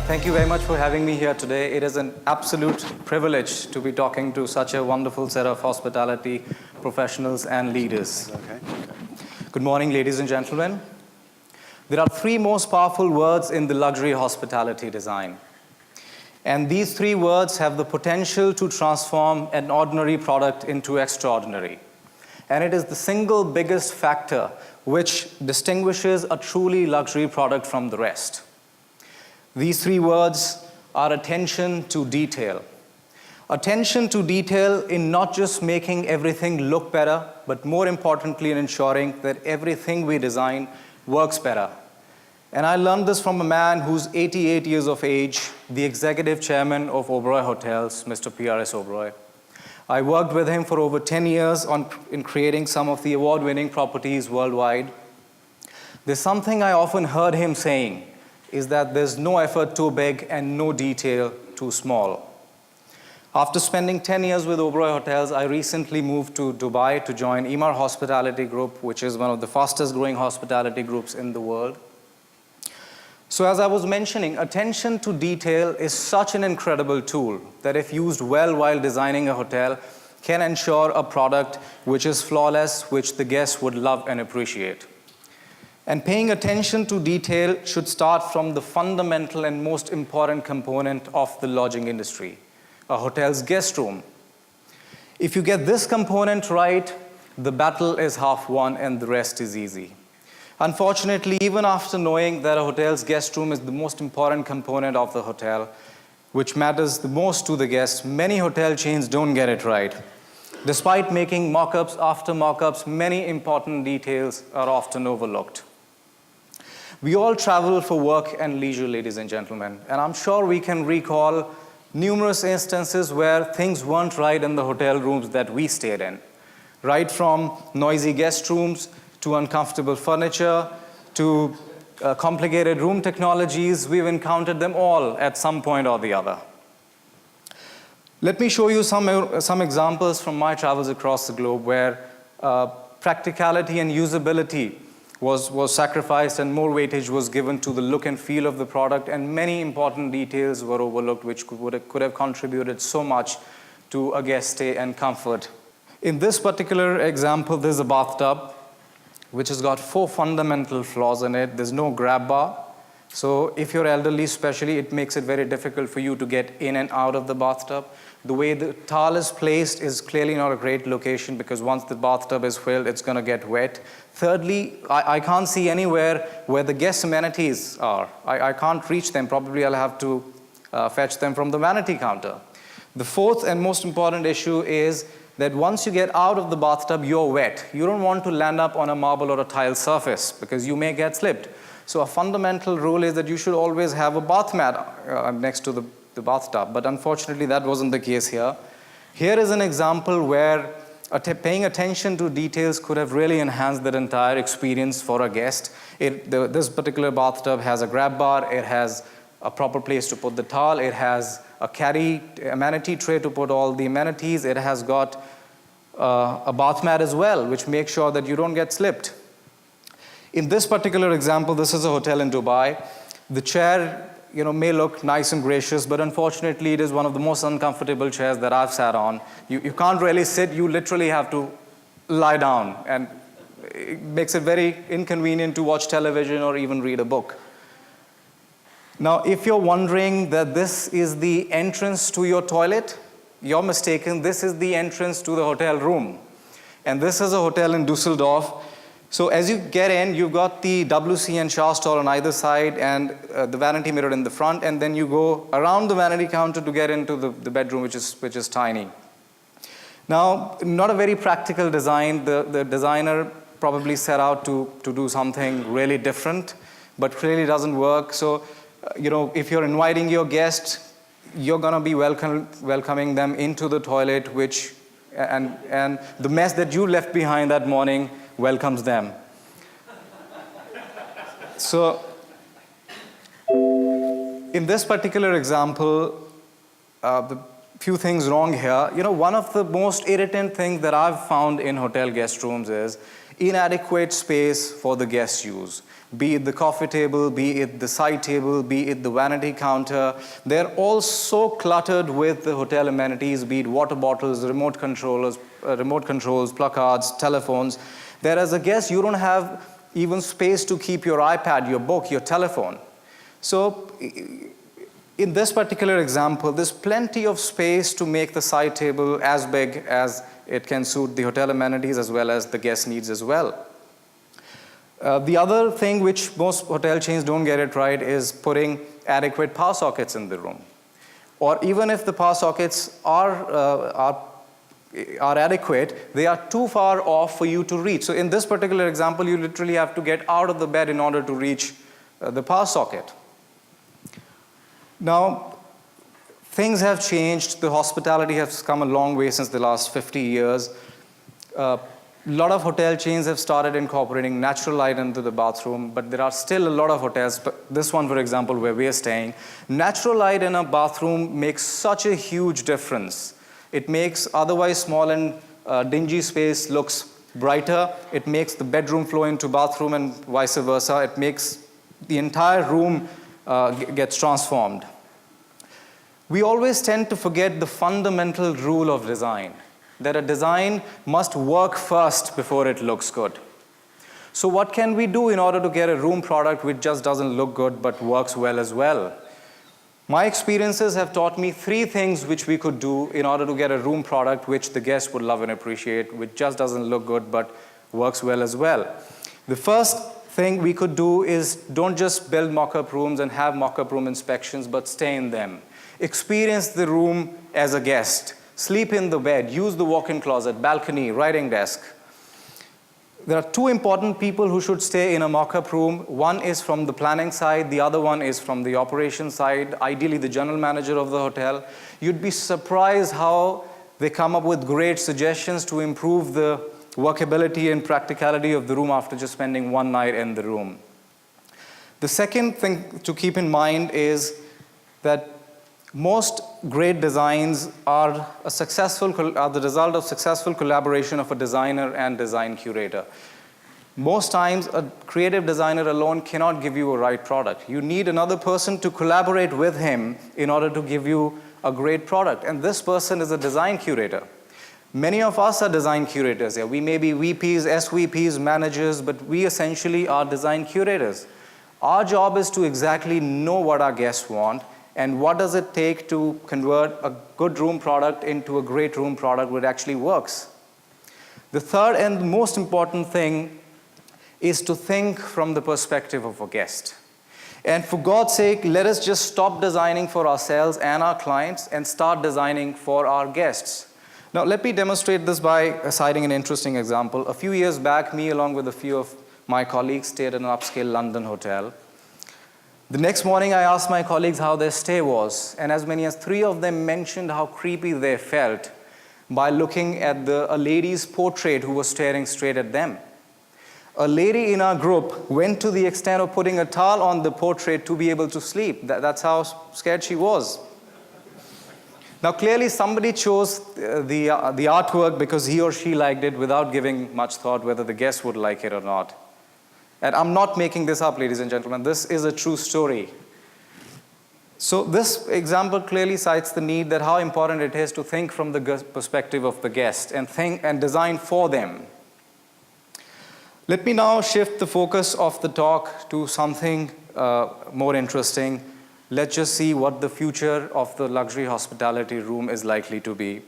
Thank you very much for having me here today. It is an absolute privilege to be talking to such a wonderful set of hospitality professionals and leaders. Okay. Good morning, ladies and gentlemen. There are three most powerful words in the luxury hospitality design. And these three words have the potential to transform an ordinary product into extraordinary. And it is the single biggest factor which distinguishes a truly luxury product from the rest. These three words are attention to detail. Attention to detail in not just making everything look better, but more importantly in ensuring that everything we design works better. And I learned this from a man who's 88 years of age, the executive chairman of Oberoi Hotels, Mr. PRS Oberoi. I worked with him for over 10 years in creating some of the award-winning properties worldwide. There's something I often heard him saying, is that there's no effort too big and no detail too small. After spending 10 years with Oberoi Hotels, I recently moved to Dubai to join Emaar Hospitality Group, which is one of the fastest growing hospitality groups in the world. So as I was mentioning, attention to detail is such an incredible tool that if used well while designing a hotel, can ensure a product which is flawless, which the guests would love and appreciate. And paying attention to detail should start from the fundamental and most important component of the lodging industry, a hotel's guest room. If you get this component right, the battle is half won and the rest is easy. Unfortunately, even after knowing that a hotel's guest room is the most important component of the hotel, which matters the most to the guests, many hotel chains don't get it right. Despite making mock-ups after mock-ups, many important details are often overlooked. We all travel for work and leisure, ladies and gentlemen, and I'm sure we can recall numerous instances where things weren't right in the hotel rooms that we stayed in. Right from noisy guest rooms, to uncomfortable furniture, to complicated room technologies, we've encountered them all at some point or the other. Let me show you some examples from my travels across the globe where practicality and usability was sacrificed and more weightage was given to the look and feel of the product, and many important details were overlooked which could have contributed so much to a guest stay and comfort. In this particular example, there's a bathtub which has got 4 fundamental flaws in it. There's no grab bar. So if you're elderly especially, it makes it very difficult for you to get in and out of the bathtub. The way the towel is placed is clearly not a great location because once the bathtub is filled, it's going to get wet. Thirdly, I can't see anywhere where the guest amenities are. I can't reach them. Probably I'll have to fetch them from the vanity counter. The fourth and most important issue is that once you get out of the bathtub, you're wet. You don't want to land up on a marble or a tile surface because you may get slipped. So a fundamental rule is that you should always have a bath mat next to the bathtub. But unfortunately, that wasn't the case here. Here is an example where paying attention to details could have really enhanced that entire experience for a guest. This particular bathtub has a grab bar. It has a proper place to put the towel. It has a carry amenity tray to put all the amenities. It has got a bath mat as well, which makes sure that you don't get slipped. In this particular example, this is a hotel in Dubai. The chair, may look nice and gracious, but unfortunately, it is one of the most uncomfortable chairs that I've sat on. You can't really sit. You literally have to lie down, and it makes it very inconvenient to watch television or even read a book. Now, if you're wondering that this is the entrance to your toilet, you're mistaken. This is the entrance to the hotel room. And this is a hotel in Dusseldorf. So as you get in, you've got the WC and shower stall on either side and the vanity mirror in the front, and then you go around the vanity counter to get into the bedroom, which is tiny. Now, not a very practical design. The designer probably set out to do something really different, but clearly doesn't work. So if you're inviting your guests, you're going to be welcoming them into the toilet, and the mess that you left behind that morning welcomes them. So in this particular example, the few things wrong here. One of the most irritant things that I've found in hotel guest rooms is inadequate space for the guest use. Be it the coffee table, be it the side table, be it the vanity counter. They're all so cluttered with the hotel amenities, be it water bottles, remote controls, placards, telephones. That as a guest, you don't have even space to keep your iPad, your book, your telephone. So in this particular example, there's plenty of space to make the side table as big as it can suit the hotel amenities as well as the guest needs as well. The other thing which most hotel chains don't get it right is putting adequate power sockets in the room. Or even if the power sockets are adequate, they are too far off for you to reach. So in this particular example, you literally have to get out of the bed in order to reach the power socket. Now, things have changed. The hospitality has come a long way since the last 50 years. A lot of hotel chains have started incorporating natural light into the bathroom, but there are still a lot of hotels, this one, for example, where we are staying, natural light in a bathroom makes such a huge difference. It makes otherwise small and dingy space looks brighter. It makes the bedroom flow into bathroom and vice versa. It makes the entire room gets transformed. We always tend to forget the fundamental rule of design, that a design must work first before it looks good. So what can we do in order to get a room product which just doesn't look good but works well as well? My experiences have taught me 3 things which we could do in order to get a room product which the guests would love and appreciate, which just doesn't look good but works well as well. The first thing we could do is don't just build mock-up rooms and have mock-up room inspections, but stay in them. Experience the room as a guest. Sleep in the bed, use the walk-in closet, balcony, writing desk. There are 2 important people who should stay in a mock-up room. One is from the planning side, the other one is from the operations side, ideally the general manager of the hotel. You'd be surprised how they come up with great suggestions to improve the workability and practicality of the room after just spending one night in the room. The second thing to keep in mind is that most great designs are the result of successful collaboration of a designer and design curator. Most times, a creative designer alone cannot give you a right product. You need another person to collaborate with him in order to give you a great product. And this person is a design curator. Many of us are design curators here. We may be VPs, SVPs, managers, but we essentially are design curators. Our job is to exactly know what our guests want and what does it take to convert a good room product into a great room product which actually works. The third and most important thing is to think from the perspective of a guest. And for God's sake, let us just stop designing for ourselves and our clients and start designing for our guests. Now, let me demonstrate this by citing an interesting example. A few years back, me along with a few of my colleagues stayed in an upscale London hotel. The next morning, I asked my colleagues how their stay was, and as many as 3 of them mentioned how creepy they felt by looking at a lady's portrait who was staring straight at them. A lady in our group went to the extent of putting a towel on the portrait to be able to sleep. That's how scared she was. Now, clearly, somebody chose the artwork because he or she liked it without giving much thought whether the guests would like it or not. And I'm not making this up, ladies and gentlemen. This is a true story. So this example clearly cites the need that how important it is to think from the perspective of the guest and think and design for them. Let me now shift the focus of the talk to something more interesting. Let's just see what the future of the luxury hospitality room is likely to be.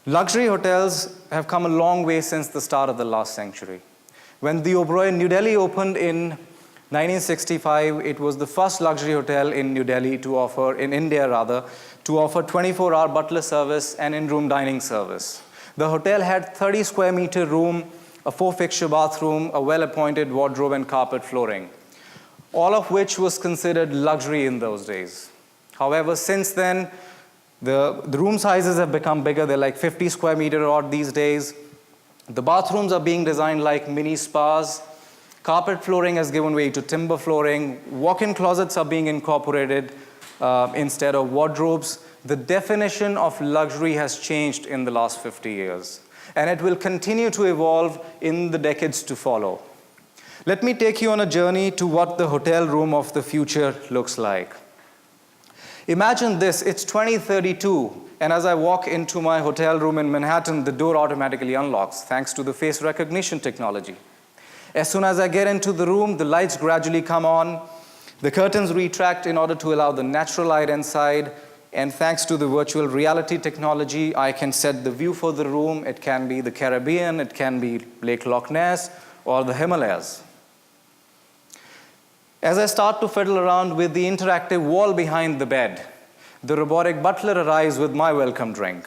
Luxury hotels have come a long way since the start of the last century. When the Oberoi New Delhi opened in 1965, it was the first luxury hotel in New Delhi to offer, in India rather, to offer 24-hour butler service and in-room dining service. The hotel had 30 square meter room, a 4-fixture bathroom, a well-appointed wardrobe and carpet flooring, all of which was considered luxury in those days. However, since then, the room sizes have become bigger. They're like 50 square meter odd these days. The bathrooms are being designed like mini spas. Carpet flooring has given way to timber flooring. Walk-in closets are being incorporated. instead of wardrobes. The definition of luxury has changed in the last 50 years, and it will continue to evolve in the decades to follow. Let me take you on a journey to what the hotel room of the future looks like. Imagine this, it's 2032, and as I walk into my hotel room in Manhattan, the door automatically unlocks thanks to the face recognition technology. As soon as I get into the room, the lights gradually come on, the curtains retract in order to allow the natural light inside, and thanks to the virtual reality technology, I can set the view for the room. It can be the Caribbean, it can be Lake Loch Ness, or the Himalayas. As I start to fiddle around with the interactive wall behind the bed, the robotic butler arrives with my welcome drink.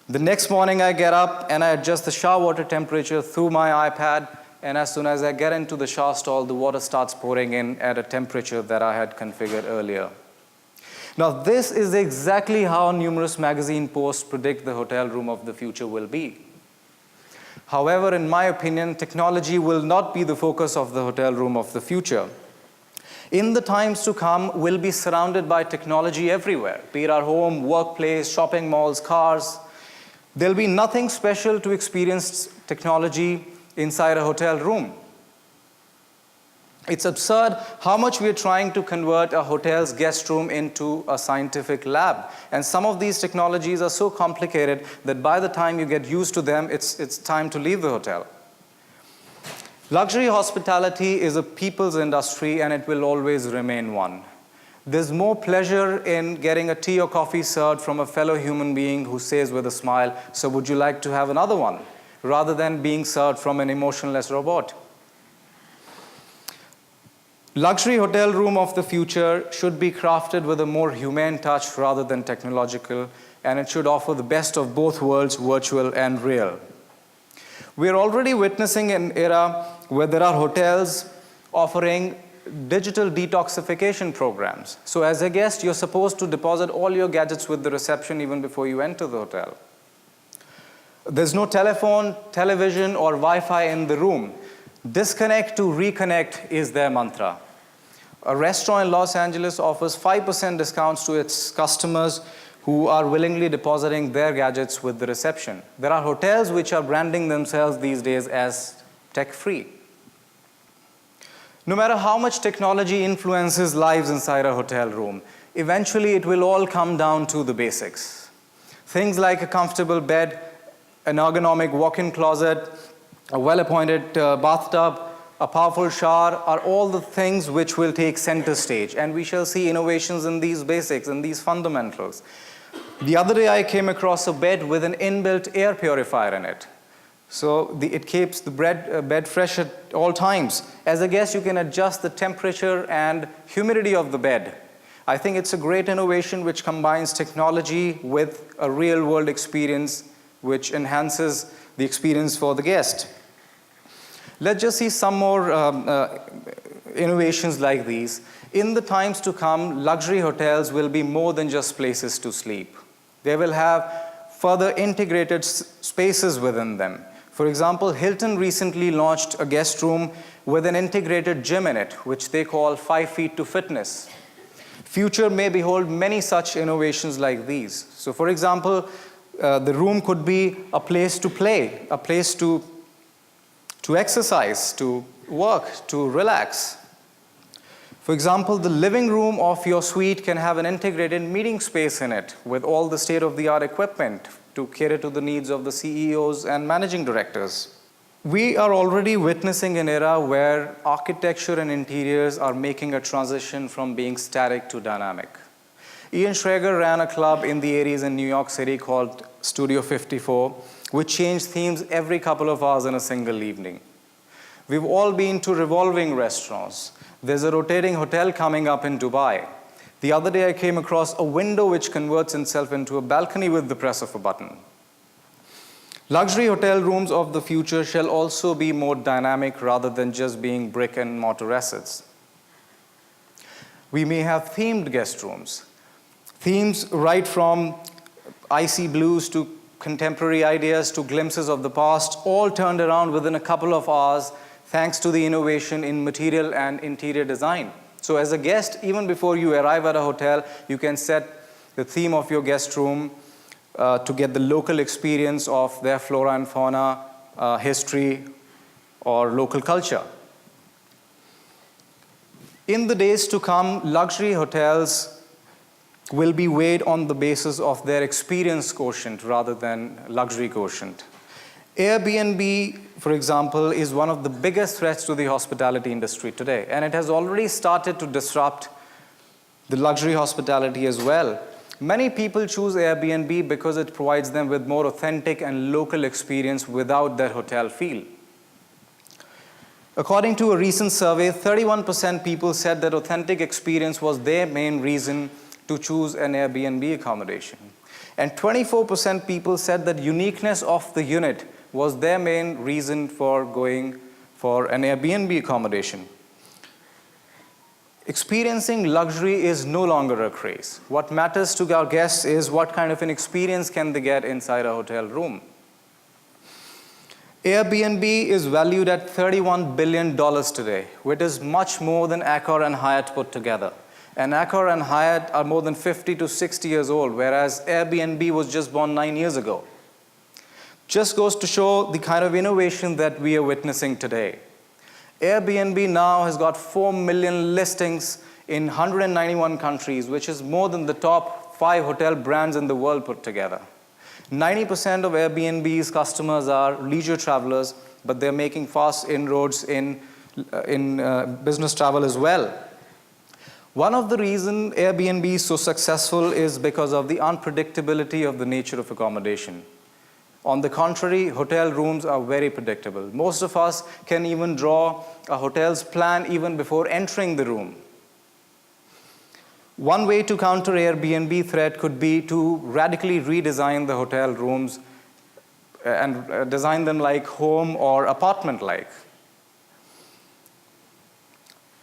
The next morning I get up and I adjust the shower water temperature through my iPad, and as soon as I get into the shower stall, the water starts pouring in at a temperature that I had configured earlier. Now, this is exactly how numerous magazine posts predict the hotel room of the future will be. However, in my opinion, technology will not be the focus of the hotel room of the future. In the times to come, we'll be surrounded by technology everywhere, be it our home, workplace, shopping malls, cars. There'll be nothing special to experience technology inside a hotel room. It's absurd how much we're trying to convert a hotel's guest room into a scientific lab. And some of these technologies are so complicated that by the time you get used to them, it's time to leave the hotel. Luxury hospitality is a people's industry, and it will always remain one. There's more pleasure in getting a tea or coffee served from a fellow human being who says with a smile, "So would you like to have another one?" rather than being served from an emotionless robot. Luxury hotel room of the future should be crafted with a more humane touch rather than technological, and it should offer the best of both worlds, virtual and real. We're already witnessing an era where there are hotels offering digital detoxification programs. So as a guest, you're supposed to deposit all your gadgets with the reception even before you enter the hotel. There's no telephone, television, or Wi-Fi in the room. Disconnect to reconnect is their mantra. A restaurant in Los Angeles offers 5% discounts to its customers who are willingly depositing their gadgets with the reception. There are hotels which are branding themselves these days as tech-free. No matter how much technology influences lives inside a hotel room, eventually it will all come down to the basics. Things like a comfortable bed, an ergonomic walk-in closet, a well-appointed bathtub, a powerful shower are all the things which will take center stage, and we shall see innovations in these basics and these fundamentals. The other day I came across a bed with an inbuilt air purifier in it. So it keeps the bed fresh at all times. As a guest, you can adjust the temperature and humidity of the bed. I think it's a great innovation which combines technology with a real-world experience which enhances the experience for the guest. Let's just see some more innovations like these. In the times to come, luxury hotels will be more than just places to sleep. They will have further integrated spaces within them. For example, Hilton recently launched a guest room with an integrated gym in it, which they call 5 Feet to Fitness. Future may behold many such innovations like these. So for example, the room could be a place to play, a place to exercise, to work, to relax. For example, the living room of your suite can have an integrated meeting space in it with all the state-of-the-art equipment to cater to the needs of the CEOs and managing directors. We are already witnessing an era where architecture and interiors are making a transition from being static to dynamic. Ian Schrager ran a club in the 80s in New York City called Studio 54, which changed themes every couple of hours in a single evening. We've all been to revolving restaurants. There's a rotating hotel coming up in Dubai. The other day I came across a window which converts itself into a balcony with the press of a button. Luxury hotel rooms of the future shall also be more dynamic rather than just being brick and mortar assets. We may have themed guest rooms. Themes right from icy blues to contemporary ideas to glimpses of the past, all turned around within a couple of hours thanks to the innovation in material and interior design. So as a guest, even before you arrive at a hotel, you can set the theme of your guest room to get the local experience of their flora and fauna, history, or local culture. In the days to come, luxury hotels will be weighed on the basis of their experience quotient rather than luxury quotient. Airbnb, for example, is one of the biggest threats to the hospitality industry today, and it has already started to disrupt the luxury hospitality as well. Many people choose Airbnb because it provides them with more authentic and local experience without that hotel feel. According to a recent survey, 31% people said that authentic experience was their main reason to choose an Airbnb accommodation. And 24% people said that uniqueness of the unit was their main reason for going for an Airbnb accommodation. Experiencing luxury is no longer a craze. What matters to our guests is what kind of an experience can they get inside a hotel room. Airbnb is valued at $31 billion today, which is much more than Accor and Hyatt put together. And Accor and Hyatt are more than 50 to 60 years old, whereas Airbnb was just born 9 years ago. Just goes to show the kind of innovation that we are witnessing today. Airbnb now has got 4 million listings in 191 countries, which is more than the top 5 hotel brands in the world put together. 90% of Airbnb's customers are leisure travelers, but they're making fast inroads in business travel as well. One of the reasons Airbnb is so successful is because of the unpredictability of the nature of accommodation. On the contrary, hotel rooms are very predictable. Most of us can even draw a hotel's plan even before entering the room. One way to counter Airbnb threat could be to radically redesign the hotel rooms and design them like home or apartment-like.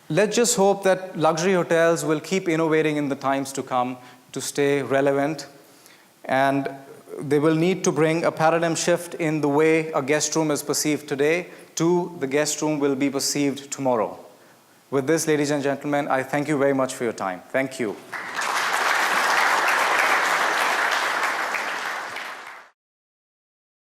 Let's just hope that luxury hotels will keep innovating in the times to come to stay relevant, and they will need to bring a paradigm shift in the way a guest room is perceived today to the guest room will be perceived tomorrow. With this, ladies and gentlemen, I thank you very much for your time. Thank you.